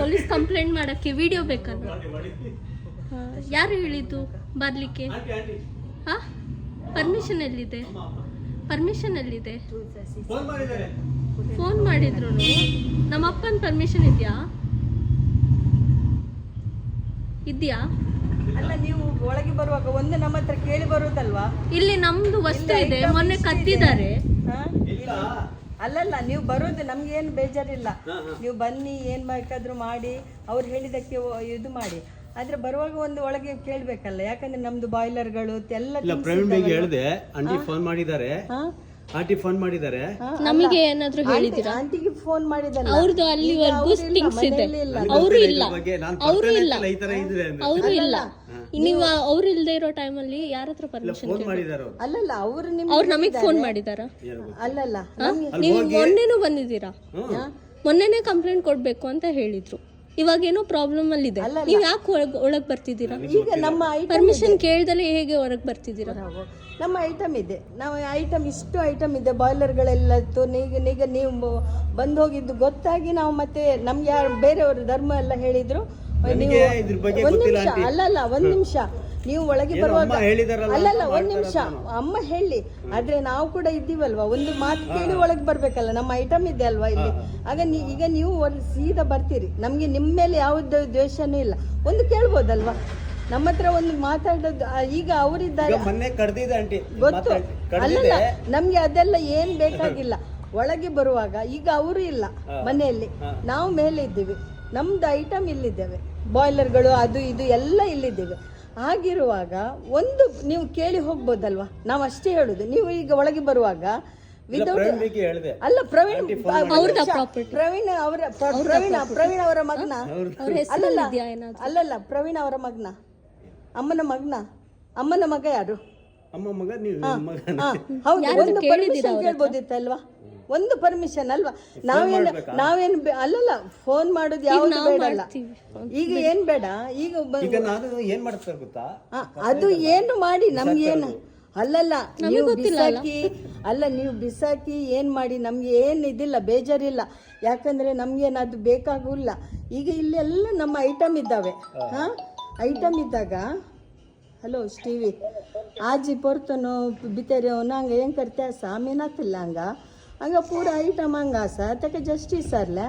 Police complaint ಮಾಡಕ್ಕೆ video ಬೇಕಲ್ಲ. ಯಾರು ಹೇಳಿದ್ದು ಬರ್ಲಿಕ್ಕೆ? ಹಾ, ಪರ್ಮಿಷನ್ ಎಲ್ಲಿದೆ? ಪರ್ಮಿಷನ್ ಎಲ್ಲಿದೆ? ಫೋನ್ ಮಾಡಿದ್ರು. ನಮ್ಮ ಅಪ್ಪನ ಪರ್ಮಿಷನ್ ಇದೆಯಾ? ಅಲ್ಲ, ನೀವು ಒಳಗೆ ಬರುವಾಗ ಒಂದು ನಮ್ಮ ಹತ್ರ ಕೇಳಿ ಬರುವುದಲ್ವಾ? ಇಲ್ಲಿ ನಮ್ದು ವಸ್ತು ಇದೆ, ಮೊನ್ನೆ ಕತ್ತಿದ್ದಾರೆ. ಅಲ್ಲಲ್ಲ, ನೀವು ಬರೋದು ನಮ್ಗೆ ಏನು ಬೇಜಾರಿಲ್ಲ. ನೀವು ಬನ್ನಿ, ಏನ್ ಬೇಕಾದ್ರೂ ಮಾಡಿ, ಅವ್ರು ಹೇಳಿದಕ್ಕೆ ಇದು ಮಾಡಿ. ಆದ್ರೆ ಬರುವಾಗ ಒಂದು ಒಳಗೆ ಕೇಳ್ಬೇಕಲ್ಲ, ಯಾಕಂದ್ರೆ ನಮ್ದು ಬಾಯ್ಲರ್ಗಳು ಎಲ್ಲ. ಪ್ರವೀಣ್ ಬಗ್ಗೆ ಹೇಳಿದೆ, ಆಂಟಿ ಫೋನ್ ಮಾಡಿದ್ದಾರೆ. ಆಂಟಿ ಫೋನ್ ಮಾಡಿದ್ದಾರೆ. ನಮಗೆ ಏನಾದ್ರು ಹೇಳಿದಿರಾ? ಆಂಟಿಗೆ ಫೋನ್ ಮಾಡಿದ್ದಾರೆ. ಅವ್ರದ್ದು ಅಲ್ಲಿವರೆಗೂ ಥಿಂಗ್ಸ್ ಇದೆ. ಅವರು ಇಲ್ಲ, ಅವರು ಇಲ್ಲ, ಅವರು ಇಲ್ಲ. ನೀವು ಅವ್ರು ಇಲ್ಲದೆ ಇರೋ ಟೈಮಲ್ಲಿ ಯಾರ ಹತ್ರ ಪರ್ಮಿಷನ್? ಅಲ್ಲಲ್ಲ, ಅವ್ರು ನಮಗೆ ಫೋನ್ ಮಾಡಿದಾರ? ಅಲ್ಲಲ್ಲ, ನೀವು ಮೊನ್ನೆನೂ ಬಂದಿದ್ದೀರಾ? ಮೊನ್ನೆನೇ ಕಂಪ್ಲೇಂಟ್ ಕೊಡ್ಬೇಕು ಅಂತ ಹೇಳಿದ್ರು. ಇವಾಗ ಏನೋ ಪ್ರಾಬ್ಲಮ್ ಅಲ್ಲಿ ಇದೆ. ನೀವು ಯಾಕೆ ಒಳಗ್ ಬರ್ತಿದ್ದೀರಾ? ಈಗ ನಮ್ಮ ಪರ್ಮಿಷನ್ ಕೇಳ್ದಲೆ ಹೇಗೆ ಹೊರಗೆ ಬರ್ತಿದ್ದೀರಾ? ನಮ್ಮ ಐಟಮ್ ಇದೆ, ನಾವು ಐಟಮ್ ಇಷ್ಟು ಐಟಮ್ ಇದೆ, ಬಾಯ್ಲರ್ಗಳೆಲ್ಲ ಇತ್ತು. ಈಗ ನೀವು ಬಂದು ಹೋಗಿದ್ದು ಗೊತ್ತಾಗಿ ನಾವು ಮತ್ತೆ ನಮ್ಗೆ ಯಾರು ಬೇರೆಯವರು ಧರ್ಮ ಎಲ್ಲ ಹೇಳಿದ್ರು. ನೀವು ಒಂದ್ ನಿಮಿಷ, ಅಲ್ಲಲ್ಲ, ಒಂದ್ ನಿಮಿಷ, ನೀವು ಒಳಗೆ ಬರುವಾಗ ಅಲ್ಲಲ್ಲ, ಒಂದ್ ನಿಮಿಷ, ಅಮ್ಮ ಹೇಳಿ. ಆದ್ರೆ ನಾವು ಕೂಡ ಇದ್ದೀವಲ್ವಾ, ಒಂದು ಮಾತು ಕೇಳಿ ಒಳಗೆ ಬರ್ಬೇಕಲ್ಲ, ನಮ್ಮ ಐಟಮ್ ಇದೆ ಅಲ್ವಾ ಇಲ್ಲಿ. ಆಗ ಈಗ ನೀವು ಸೀದಾ ಬರ್ತೀರಿ, ನಮ್ಗೆ ನಿಮ್ಮ ಮೇಲೆ ಯಾವುದೇ ದ್ವೇಷನೂ ಇಲ್ಲ. ಒಂದು ಕೇಳ್ಬೋದಲ್ವಾ, ನಮ್ಮ ಹತ್ರ ಒಂದು ಮಾತಾಡೋದು. ಈಗ ಅವರಿದ್ದಾರೆ ಗೊತ್ತು, ಅಲ್ಲಲ್ಲ, ನಮ್ಗೆ ಅದೆಲ್ಲ ಏನ್ ಬೇಕಾಗಿಲ್ಲ. ಒಳಗೆ ಬರುವಾಗ ಈಗ ಅವರು ಇಲ್ಲ ಮನೆಯಲ್ಲಿ, ನಾವು ಮೇಲೆ ಇದ್ದೀವಿ, ನಮ್ದು ಐಟಮ್ ಇಲ್ಲಿದ್ದೇವೆ, ಬಾಯ್ಲರ್ಗಳು ಅದು ಇದು ಎಲ್ಲ ಇಲ್ಲಿದ್ದೇವೆ. ಹಾಗಿರುವಾಗ ಒಂದು ನೀವು ಕೇಳಿ ಹೋಗ್ಬೋದಲ್ವಾ, ನಾವು ಅಷ್ಟೇ ಹೇಳುದು. ನೀವು ಈಗ ಒಳಗೆ ಬರುವಾಗ ಅಲ್ಲ, ಪ್ರವೀಣ್ ಅವರ ಮಗನ, ಅಲ್ಲಲ್ಲ, ಪ್ರವೀಣ್ ಅವರ ಮಗನ, ಅಮ್ಮನ ಮಗ ಯಾರು? ಹೌದು, ಒಂದು ಪರ್ಮಿಷನ್ ಕೇಳ್ಬೋದಿತ್ತಲ್ವಾ? ಒಂದು ಪರ್ಮಿಷನ್ ಅಲ್ವಾ? ನಾವೇನ್ ಅಲ್ಲಲ್ಲ, ಫೋನ್ ಮಾಡೋದು ಯಾವ್ದು ಬೇಡಲ್ಲ. ಈಗ ಏನ್ ಬೇಡ, ಈಗ ಅದು ಏನು ಮಾಡಿ ನಮ್ಗೇನು ಅಲ್ಲಲ್ಲ, ನೀವು ಬಿಸಾಕಿ ಏನ್ ಮಾಡಿ ನಮ್ಗೆ ಏನ್ ಇದಿಲ್ಲ, ಬೇಜಾರಿಲ್ಲ. ಯಾಕಂದ್ರೆ ನಮ್ಗೇನದು ಬೇಕಾಗಿಲ್ಲ. ಈಗ ಇಲ್ಲೆಲ್ಲ ನಮ್ಮ ಐಟಮ್ ಇದ್ದಾವೆ. ಐಟಮ್ ಇದ್ದಾಗ ಹಲೋ ಸ್ಟೀವಿ ಆಜಿ ಪೊರ್ತನು ಬಿತ್ತೇರಿ ನಂಗೆ ಏನು ಕರ್ತೆ ಸಾಮೀನಾತಿಲ್ಲ ಹಂಗ ಪೂರ ಐಟಮ್ ಹಂಗಾಸ ತಕ್ಕೆ ಜಸ್ಟಿಸ್ ಸರ್ಲೆ